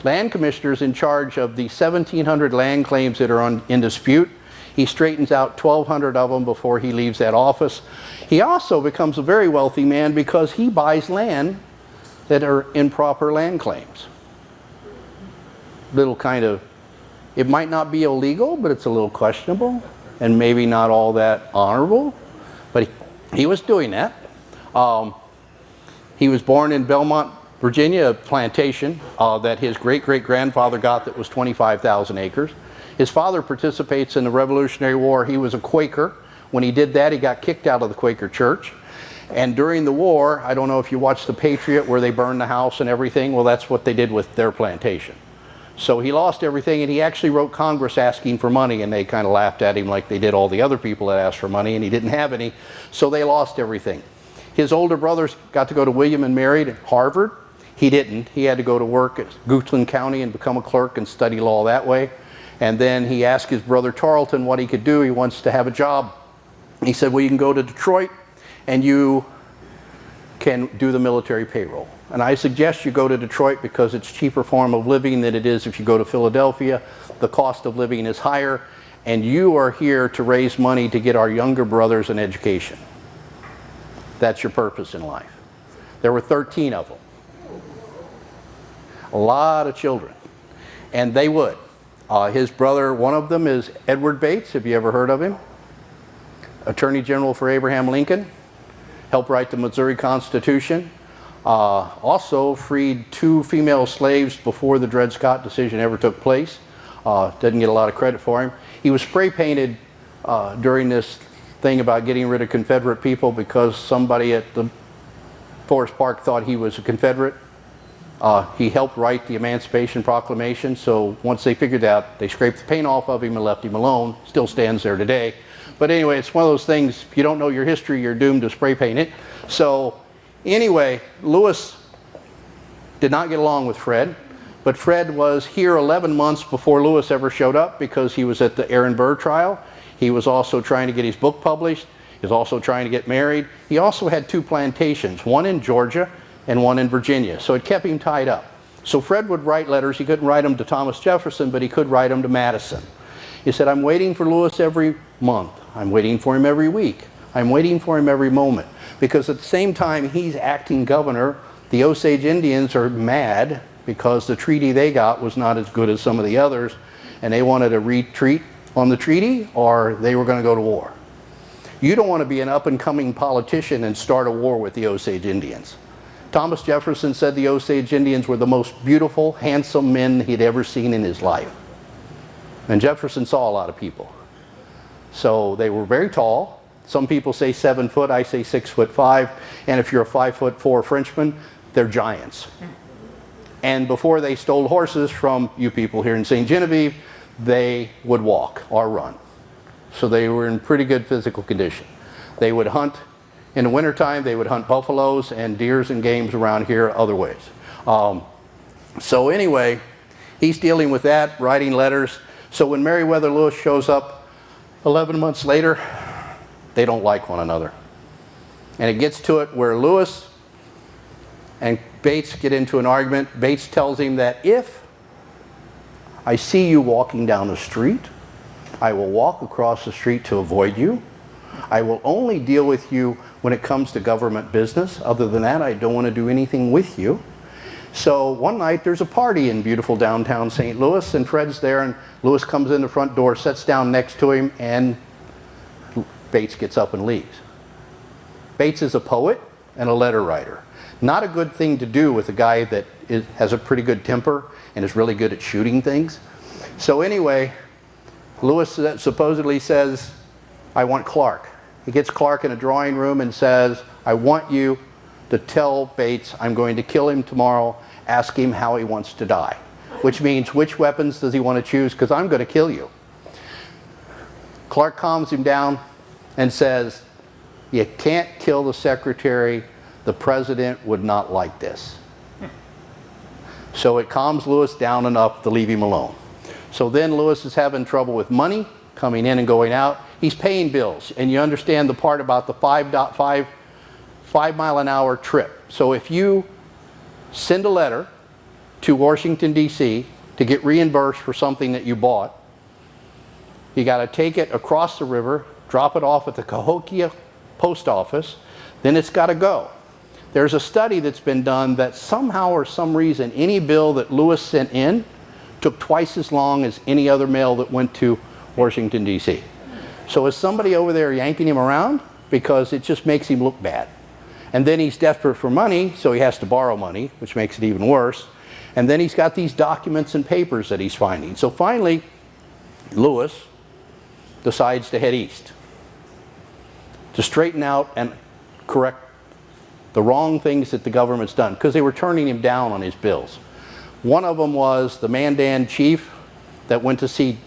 Land Commissioner is in charge of the 1,700 land claims that are in dispute. He straightens out 1,200 of them before he leaves that office. He also becomes a very wealthy man because he buys land that are improper land claims. Little kind of, it might not be illegal, but it's a little questionable and maybe not all that honorable. But he was doing that. He was born in Belmont, Virginia, a plantation that his great-great-grandfather got that was 25,000 acres. His father participates in the Revolutionary War. He was a Quaker. When he did that, he got kicked out of the Quaker church. And during the war, I don't know if you watched The Patriot where they burned the house and everything. Well, that's what they did with their plantation. So he lost everything, and he actually wrote Congress asking for money, and they kind of laughed at him like they did all the other people that asked for money, and he didn't have any. So they lost everything. His older brothers got to go to William and Mary at Harvard. He didn't. He had to go to work at Goochland County and become a clerk and study law that way. And then he asked his brother Tarleton what he could do. He wants to have a job. He said, well, you can go to Detroit and you can do the military payroll. And I suggest you go to Detroit because it's a cheaper form of living than it is if you go to Philadelphia. The cost of living is higher, and you are here to raise money to get our younger brothers an education. That's your purpose in life. There were 13 of them. A lot of children. And they would. His brother, one of them is Edward Bates. Have you ever heard of him? Attorney General for Abraham Lincoln. Helped write the Missouri Constitution. Also freed 2 female slaves before the Dred Scott decision ever took place. Doesn't get a lot of credit for him. He was spray painted during this thing about getting rid of Confederate people because somebody at the Forest Park thought he was a Confederate. He helped write the Emancipation Proclamation, so once they figured that, they scraped the paint off of him and left him alone. Still stands there today. But anyway, it's one of those things, if you don't know your history, you're doomed to spray paint it. So anyway, Lewis did not get along with Fred, but Fred was here 11 months before Lewis ever showed up because he was at the Aaron Burr trial. He was also trying to get his book published. He was also trying to get married. He also had 2 plantations, one in Georgia and one in Virginia. So it kept him tied up. So Fred would write letters. He couldn't write them to Thomas Jefferson, but he could write them to Madison. He said, I'm waiting for Lewis every month. I'm waiting for him every week. I'm waiting for him every moment. Because at the same time he's acting governor, the Osage Indians are mad because the treaty they got was not as good as some of the others, and they wanted to retreat on the treaty, or they were going to go to war. You don't want to be an up-and-coming politician and start a war with the Osage Indians. Thomas Jefferson said the Osage Indians were the most beautiful, handsome men he'd ever seen in his life. And Jefferson saw a lot of people. So they were very tall. Some people say 7 foot, I say 6'5". And if you're a 5'4" Frenchman, they're giants. And before they stole horses from you people here in St. Genevieve, they would walk or run. So they were in pretty good physical condition. They would hunt. In the wintertime, they would hunt buffaloes and deers and games around here other ways. So anyway, he's dealing with that, writing letters. So when Meriwether Lewis shows up 11 months later, they don't like one another. And it gets to it where Lewis and Bates get into an argument. Bates tells him that if I see you walking down the street, I will walk across the street to avoid you. I will only deal with you when it comes to government business. Other than that, I don't want to do anything with you. So one night there's a party in beautiful downtown St. Louis, and Fred's there, and Lewis comes in the front door, sits down next to him, and Bates gets up and leaves. Bates is a poet and a letter writer. Not a good thing to do with a guy that has a pretty good temper and is really good at shooting things. So anyway, Lewis supposedly says, I want Clark. He gets Clark in a drawing room and says, I want you to tell Bates I'm going to kill him tomorrow. Ask him how he wants to die. Which means, which weapons does he want to choose? Because I'm going to kill you. Clark calms him down and says, you can't kill the secretary. The president would not like this. So it calms Lewis down enough to leave him alone. So then Lewis is having trouble with money coming in and going out. He's paying bills. And you understand the part about the 5 mile an hour trip. So if you send a letter to Washington, D.C. to get reimbursed for something that you bought, You got to take it across the river, drop it off at the Cahokia post office, then it's got to go. There's a study that's been done that somehow or some reason any bill that Lewis sent in took twice as long as any other mail that went to Washington, D.C. So is somebody over there yanking him around? Because it just makes him look bad. And then he's desperate for money, so he has to borrow money, which makes it even worse. And then he's got these documents and papers that he's finding. So finally, Lewis decides to head east to straighten out and correct the wrong things that the government's done, because they were turning him down on his bills. One of them was the Mandan chief that went to see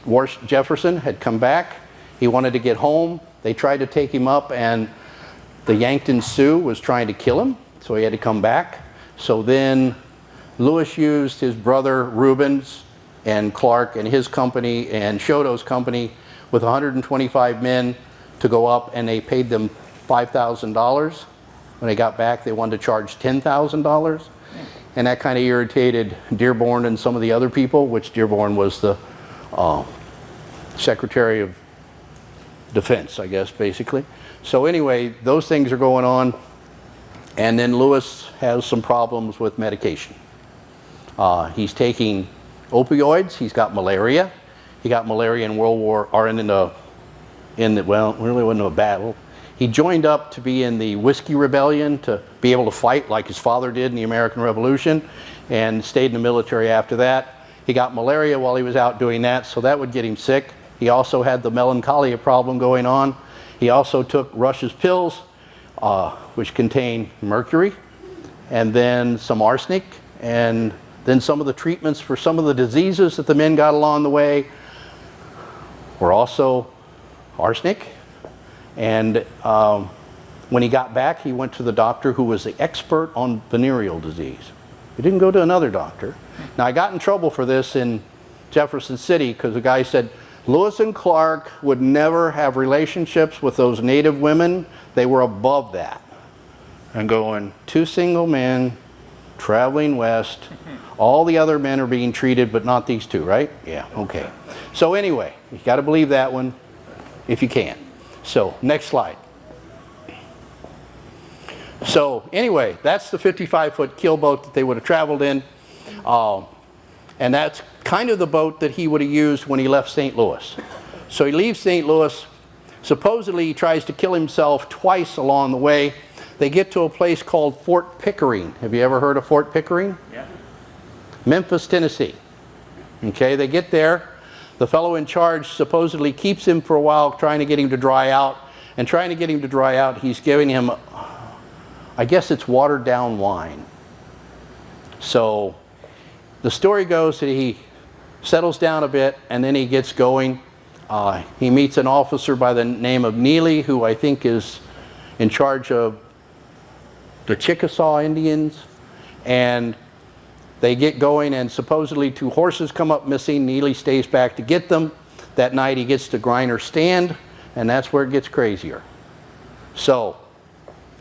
Jefferson had come back. He wanted to get home. They tried to take him up, and the Yankton Sioux was trying to kill him, so he had to come back. So then Lewis used his brother Rubens and Clark and his company and Shoto's company with 125 men to go up, and they paid them $5,000. When they got back, they wanted to charge $10,000. And that kind of irritated Dearborn and some of the other people, which Dearborn was the Secretary of Defense, I guess, basically. So anyway, those things are going on. And then Lewis has some problems with medication. He's taking opioids. He's got malaria. He got malaria in World War, or well, it really wasn't a battle. He joined up to be in the Whiskey Rebellion to be able to fight like his father did in the American Revolution, and stayed in the military after that. He got malaria while he was out doing that, so that would get him sick. He also had the melancholia problem going on. He also took Rush's pills, which contain mercury, and then some arsenic, and then some of the treatments for some of the diseases that the men got along the way were also arsenic. And when he got back, he went to the doctor who was the expert on venereal disease. He didn't go to another doctor. Now, I got in trouble for this in Jefferson City because the guy said Lewis and Clark would never have relationships with those native women. They were above that. And going, two single men traveling west. All the other men are being treated, but not these two, right? Yeah, okay. So anyway, you got to believe that one if you can. So, next slide. So, anyway, that's the 55-foot keel boat that they would have traveled in. And that's kind of the boat that he would have used when he left St. Louis. So he leaves St. Louis. Supposedly he tries to kill himself twice along the way. They get to a place called Fort Pickering. Have you ever heard of Fort Pickering? Yeah. Memphis, Tennessee. Okay, they get there. The fellow in charge supposedly keeps him for a while, trying to get him to dry out. And trying to get him to dry out, he's giving him, I guess it's watered down wine. So the story goes that he settles down a bit, and then he gets going. He meets an officer by the name of Neely, who I think is in charge of the Chickasaw Indians. And they get going, and supposedly two horses come up missing. Neely stays back to get them. That night he gets to Griner's Stand, and that's where it gets crazier. So,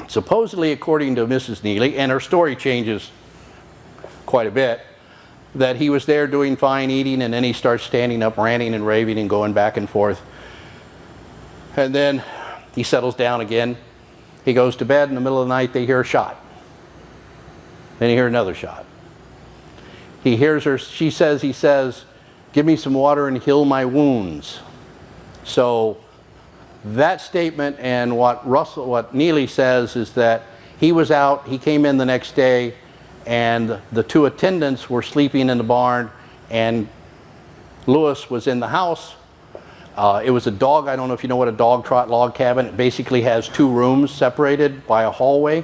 supposedly, according to Mrs. Neely, and her story changes quite a bit, that he was there doing fine, eating, and then he starts standing up, ranting and raving and going back and forth. And then he settles down again. He goes to bed. In the middle of the night, they hear a shot. Then he hear another shot. He hears her, he says, "Give me some water and heal my wounds." So that statement and what Neely says is that he was out, he came in the next day, and the two attendants were sleeping in the barn, and Lewis was in the house. It was a dog, I don't know if you know what a dog trot log cabin, it basically has two rooms separated by a hallway.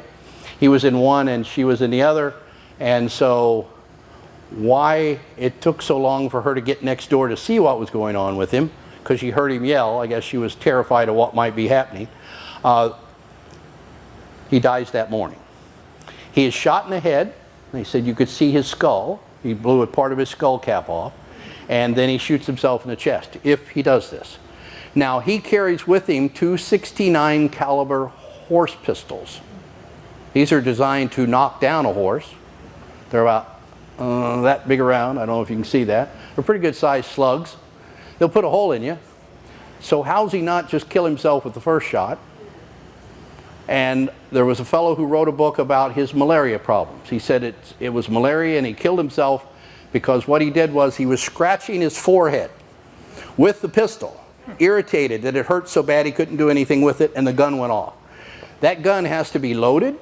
He was in one and she was in the other, and so why it took so long for her to get next door to see what was going on with him, because she heard him yell, I guess she was terrified of what might be happening. He dies that morning. He is shot in the head. They said you could see his skull. He blew a part of his skull cap off. And then he shoots himself in the chest, if he does this. Now, he carries with him two 69 caliber horse pistols. These are designed to knock down a horse. They're about that big around. I don't know if you can see that. They're pretty good sized slugs. They'll put a hole in you. So how's he not just kill himself with the first shot? And there was a fellow who wrote a book about his malaria problems. He said it was malaria, and he killed himself because what he did was he was scratching his forehead with the pistol, irritated that it hurt so bad he couldn't do anything with it, and the gun went off. That gun has to be loaded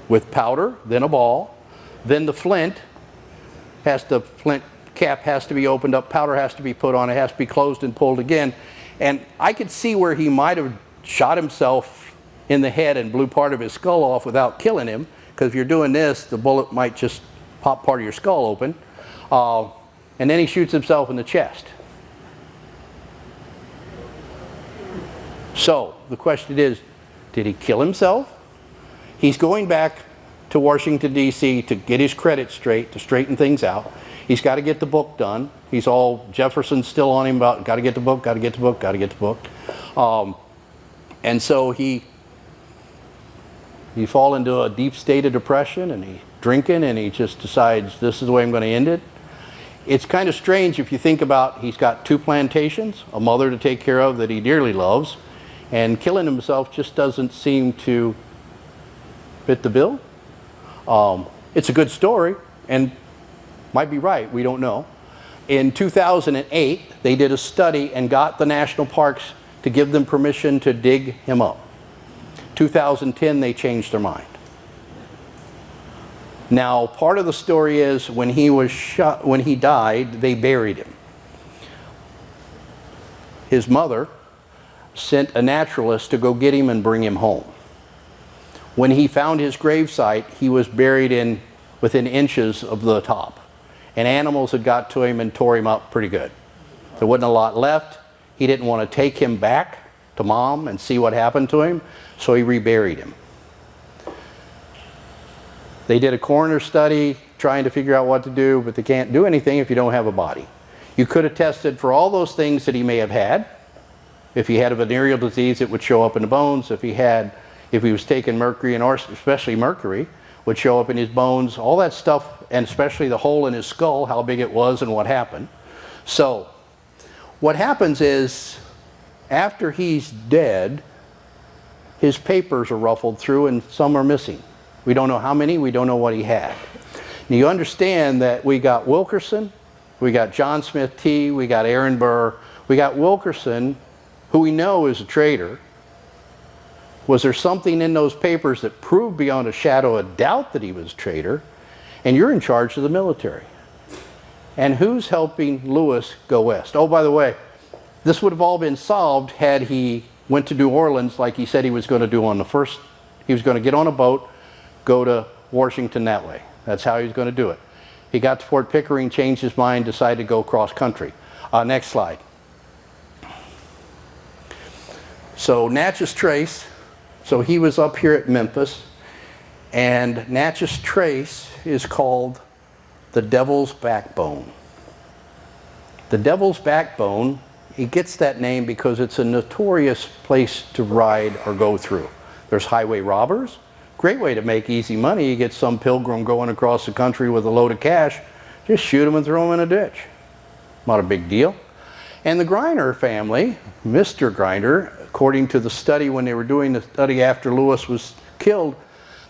with powder, then a ball, then the flint cap has to be opened up, powder has to be put on, it has to be closed and pulled again. And I could see where he might have shot himself in the head and blew part of his skull off without killing him, because if you're doing this, the bullet might just pop part of your skull open. And then he shoots himself in the chest. So the question is, did he kill himself? He's going back to Washington, D.C. to get his credit straight, to straighten things out. He's got to get the book done. He's all, Jefferson's still on him about, got to get the book, got to get the book, got to get the book. And so he fall into a deep state of depression, and he's drinking, and he just decides, this is the way I'm going to end it. It's kind of strange if you think about, he's got 2 plantations, a mother to take care of that he dearly loves, and killing himself just doesn't seem to fit the bill. It's a good story, and might be right, we don't know. In 2008, they did a study and got the national parks to give them permission to dig him up. 2010, they changed their mind. Now, part of the story is when he was shot, when he died, they buried him. His mother sent a naturalist to go get him and bring him home. When he found his gravesite, he was buried within inches of the top. And animals had got to him and tore him up pretty good. There wasn't a lot left. He didn't want to take him back to Mom and see what happened to him, so he reburied him. They did a coroner study trying to figure out what to do, but they can't do anything if you don't have a body. You could have tested for all those things that he may have had. If he had a venereal disease, it would show up in the bones. If he was taking mercury, and especially mercury, would show up in his bones, all that stuff, and especially the hole in his skull, how big it was and what happened. So what happens is, after he's dead, his papers are ruffled through and some are missing. We don't know how many, we don't know what he had. Now you understand that we got Wilkerson, we got John Smith T, we got Aaron Burr, we got Wilkerson, who we know is a traitor. Was there something in those papers that proved beyond a shadow of doubt that he was a traitor? And you're in charge of the military. And who's helping Lewis go west? Oh, by the way, this would have all been solved had he went to New Orleans like he said he was going to do on the first. He was going to get on a boat, go to Washington that way. That's how he was going to do it. He got to Fort Pickering, changed his mind, decided to go cross country. Next slide. So Natchez Trace. So he was up here at Memphis, and Natchez Trace is called the Devil's Backbone. The Devil's Backbone, it gets that name because it's a notorious place to ride or go through. There's highway robbers. Great way to make easy money. You get some pilgrim going across the country with a load of cash, just shoot him and throw him in a ditch. Not a big deal. And the Griner family, Mr. Griner, according to the study, when they were doing the study after Lewis was killed,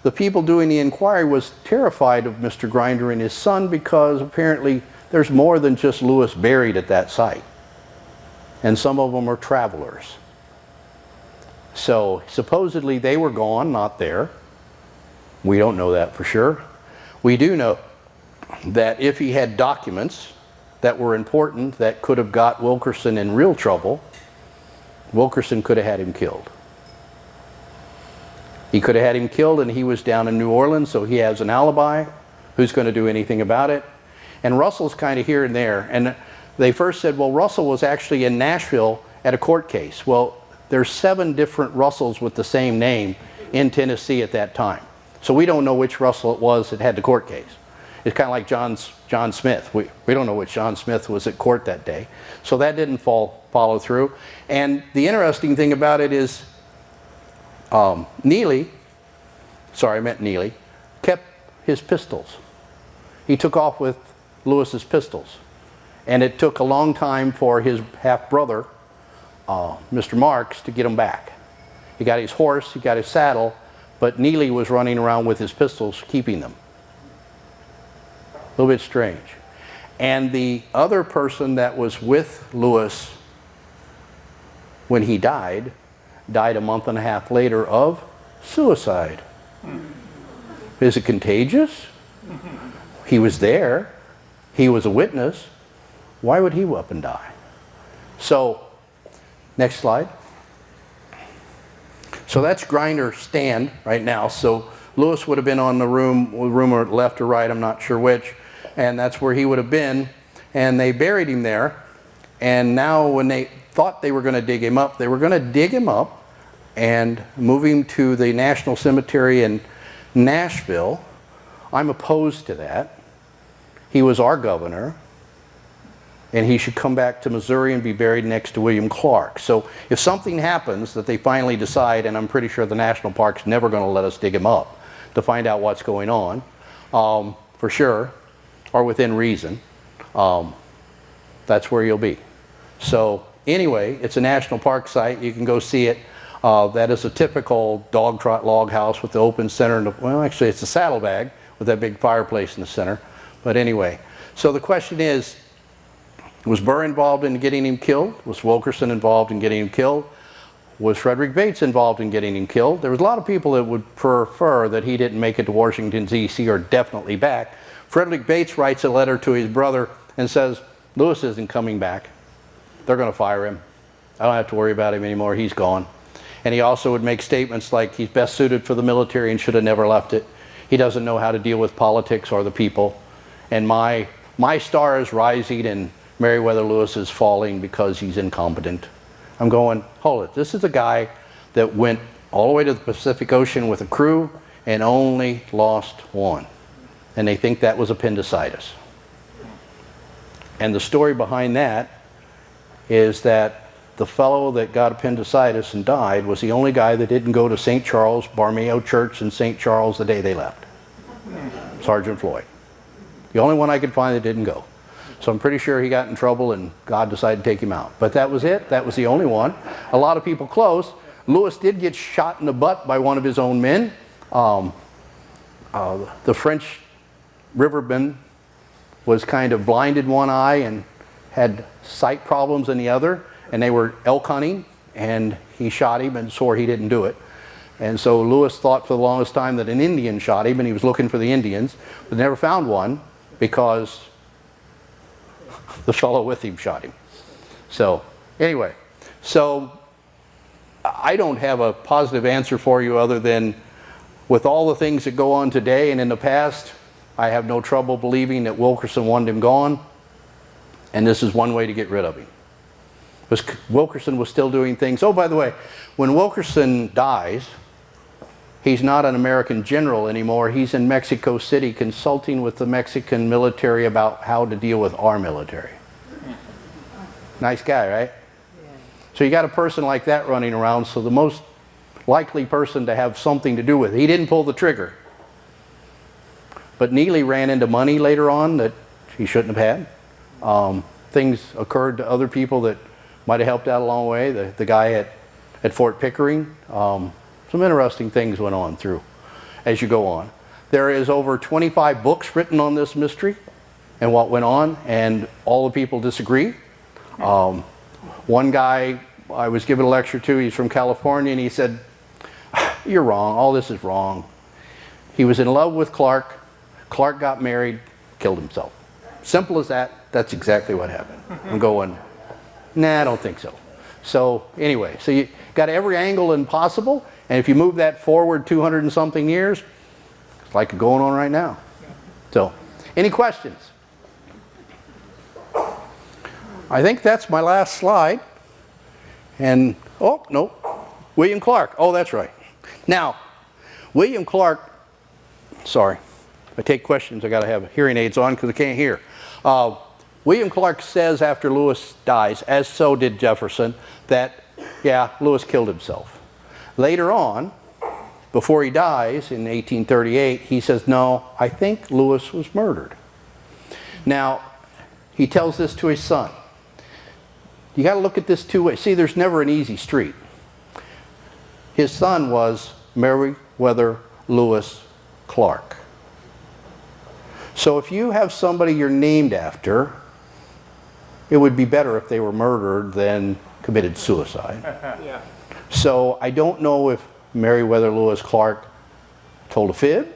the people doing the inquiry was terrified of Mr. Griner and his son because apparently there's more than just Lewis buried at that site. And some of them are travelers. So supposedly they were gone, not there. We don't know that for sure. We do know that if he had documents that were important that could have got Wilkerson in real trouble, Wilkerson could have had him killed. He could have had him killed, and he was down in New Orleans, so he has an alibi. Who's going to do anything about it? And Russell's kind of here and there. And they first said, well, Russell was actually in Nashville at a court case. Well, there's 7 different Russells with the same name in Tennessee at that time. So we don't know which Russell it was that had the court case. It's kind of like John Smith. We don't know which John Smith was at court that day. So that didn't follow through. And the interesting thing about it is Neely kept his pistols. He took off with Lewis's pistols. And it took a long time for his half-brother, Mr. Marks to get him back. He got his horse, he got his saddle, but Neely was running around with his pistols keeping them. A little bit strange. And the other person that was with Lewis when he died a month and a half later of suicide. Is it contagious? He was there. He was a witness. Why would he up and die? So, next slide. So that's Grindr's stand right now. So Lewis would have been on the rumor left or right, I'm not sure which, and that's where he would have been. And they buried him there. And now when they thought they were going to dig him up, they were going to dig him up and move him to the National Cemetery in Nashville. I'm opposed to that. He was our governor, and he should come back to Missouri and be buried next to William Clark. So if something happens that they finally decide, and I'm pretty sure the National Park's never going to let us dig him up to find out what's going on, for sure, or within reason, that's where you'll be. So anyway, it's a national park site. You can go see it. That is a typical dog trot log house with the open center. And well, actually, it's a saddlebag with that big fireplace in the center. But anyway, so the question is, was Burr involved in getting him killed? Was Wilkerson involved in getting him killed? Was Frederick Bates involved in getting him killed? There was a lot of people that would prefer that he didn't make it to Washington, D.C. or definitely back. Frederick Bates writes a letter to his brother and says, Lewis isn't coming back. They're going to fire him. I don't have to worry about him anymore. He's gone. And he also would make statements like he's best suited for the military and should have never left it. He doesn't know how to deal with politics or the people. And my star is rising and Meriwether Lewis is falling because he's incompetent. I'm going, hold it. This is a guy that went all the way to the Pacific Ocean with a crew and only lost one. And they think that was appendicitis. And the story behind that is that the fellow that got appendicitis and died was the only guy that didn't go to St. Charles Borromeo Church in St. Charles the day they left. Sergeant Floyd. The only one I could find that didn't go. So I'm pretty sure he got in trouble and God decided to take him out. But that was it. That was the only one. A lot of people close. Lewis did get shot in the butt by one of his own men. The French riverman was kind of blinded one eye and had sight problems in the other. And they were elk hunting, and he shot him and swore he didn't do it. And so Lewis thought for the longest time that an Indian shot him, and he was looking for the Indians, but never found one because the fellow with him shot him. So anyway, so I don't have a positive answer for you other than with all the things that go on today and in the past, I have no trouble believing that Wilkerson wanted him gone, and this is one way to get rid of him. Because Wilkerson was still doing things. Oh, by the way, when Wilkerson dies, he's not an American general anymore. He's in Mexico City consulting with the Mexican military about how to deal with our military. Nice guy, right? Yeah. So you got a person like that running around, so the most likely person to have something to do with it. He didn't pull the trigger. But Neely ran into money later on that he shouldn't have had. Things occurred to other people that might have helped out a long way. The guy at Fort Pickering. Some interesting things went on through as you go on. There is over 25 books written on this mystery and what went on, and all the people disagree. One guy I was giving a lecture to, he's from California, and he said, "You're wrong, all this is wrong." He was in love with Clark. Clark got married, killed himself. Simple as that. That's exactly what happened. I'm going, nah, I don't think so. So anyway, so you got every angle possible, and if you move that forward 200 and something years, it's like going on right now. So, any questions? I think that's my last slide. And, oh, no, William Clark. Oh, that's right. Now, William Clark, sorry, if I take questions, I got to have hearing aids on because I can't hear. William Clark says after Lewis dies, as so did Jefferson, that, yeah, Lewis killed himself. Later on, before he dies in 1838, he says, no, I think Lewis was murdered. Now, he tells this to his son. you got to look at this two ways. See, there's never an easy street. His son was Meriwether Lewis Clark. So if you have somebody you're named after, it would be better if they were murdered than committed suicide. Yeah. So I don't know if Meriwether Lewis Clark told a fib,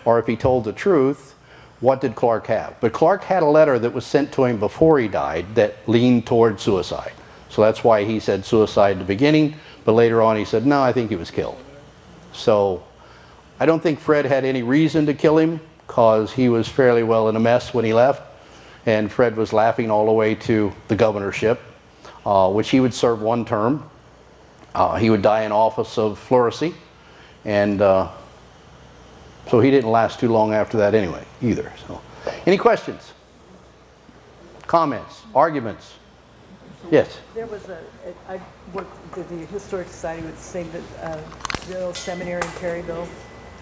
or if he told the truth. What did Clark have? But Clark had a letter that was sent to him before he died that leaned toward suicide. So that's why he said suicide at the beginning, but later on he said, no, I think he was killed. So I don't think Fred had any reason to kill him, because he was fairly well in a mess when he left, and Fred was laughing all the way to the governorship, which he would serve 1 term. He would die in office of Flurecy, and so he didn't last too long after that anyway, either. So, any questions? Comments? Arguments? Yes? There was I worked with the Historic Society with the same, the old seminary in Perryville.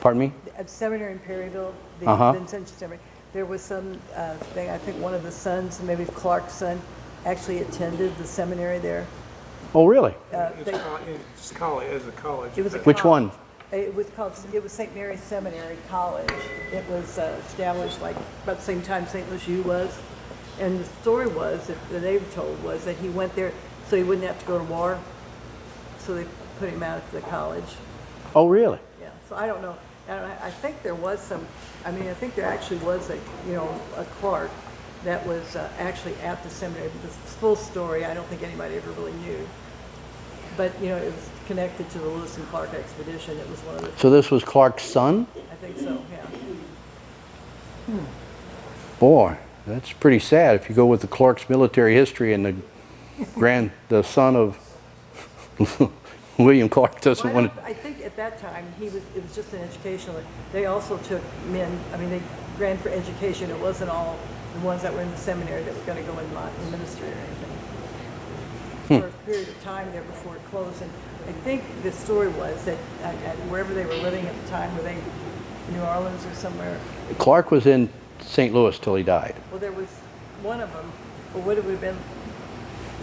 Pardon me? At seminary in Perryville, the Uh-huh. Vincentian Seminary, there was some thing, I think one of the sons, maybe Clark's son, actually attended the seminary there. Oh, really? It's college, it's a college. It was a Which college. one? It was St. Mary's Seminary College. It was established like about the same time St. Louis U was. And the story was, that they were told, was that he went there so he wouldn't have to go to war. So they put him out at the college. Oh, really? Yeah, so I don't know. I think there was some, I mean, I think there actually was a Clark that was actually at the seminary. But the full story, I don't think anybody ever really knew. But, it was connected to the Lewis and Clark expedition. It was one of the, So this was Clark's son? I think so, yeah. Boy, that's pretty sad if you go with the Clark's military history and the son of William Clark doesn't Well, want to. I think at that time, it was just an educational, they also took men, I mean, they ran for education. It wasn't all the ones that were in the seminary that were going to go in ministry or anything. For a period of time there before it closed. And I think the story was that at wherever they were living at the time, were they in New Orleans or somewhere? Clark was in St. Louis till he died. Well, there was one of them, or would it have been,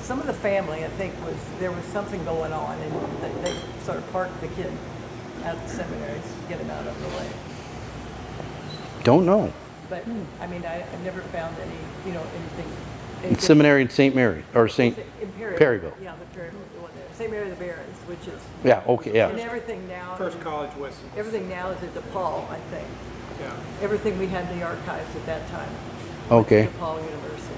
some of the family, I think, there was something going on, and they sort of parked the kid at the seminary to get him out of the way. Don't know. But, I mean, I never found any, anything. Seminary in St. Mary, or St. In Perryville. Yeah, the Perryville, the one there. St. Mary of the Barons, which is. Yeah, okay, And yeah. everything now. First college was, Everything now is at DePaul, I think. yeah. Everything we had in the archives at that time. Okay. DePaul University.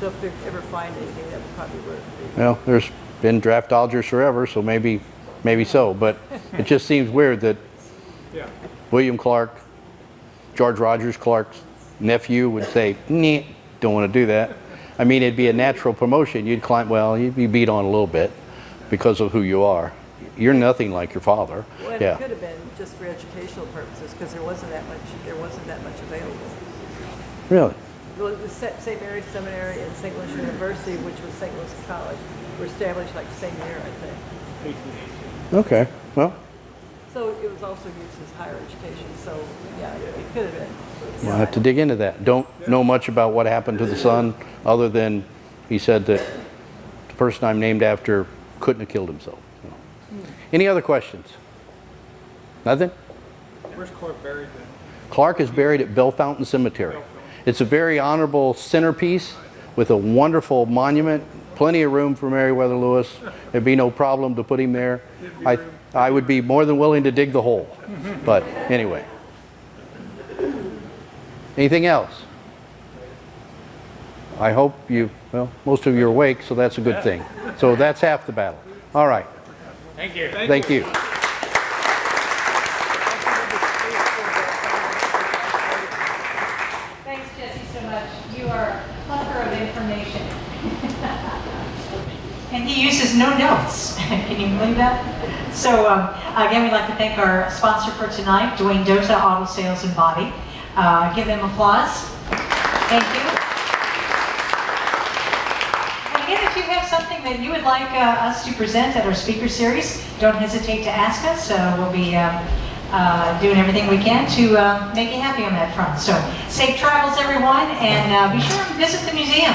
So if they ever find anything, that would probably work. Well, there's been draft dodgers forever, so maybe so. But it just seems weird that Yeah. William Clark, George Rogers Clark's nephew would say, "Nah, don't want to do that." I mean, it'd be a natural promotion. You'd be beat on a little bit because of who you are. You're nothing like your father. Well, Yeah. it could have been just for educational purposes, because there wasn't that much available. Really? Well, it was St. Mary's Seminary and St. Louis University, which was St. Louis College, were established like the same year, I think. 1880. Okay. Well, So it was also used as higher education, so yeah, it could have been. we'll have to dig into that. Don't know much about what happened to the son, other than he said that the person I'm named after couldn't have killed himself. Any other questions? Nothing? Where's Clark buried then? Clark is buried at Bell Fountain Cemetery. It's a very honorable centerpiece with a wonderful monument, plenty of room for Meriwether Lewis. There'd be no problem to put him there. I would be more than willing to dig the hole. But anyway. Anything else? I hope most of you are awake, so that's a good thing. So that's half the battle. All right. Thank you. Thank you. Thanks, Jesse, so much. You are a plethora of information. And he uses no notes. Can you believe that? So again, we'd like to thank our sponsor for tonight, Dwayne Doza Auto Sales and Body. Give them applause. Thank you. And again, if you have something that you would like us to present at our speaker series, don't hesitate to ask us. We'll be doing everything we can to make you happy on that front. So safe travels, everyone, and be sure to visit the museum.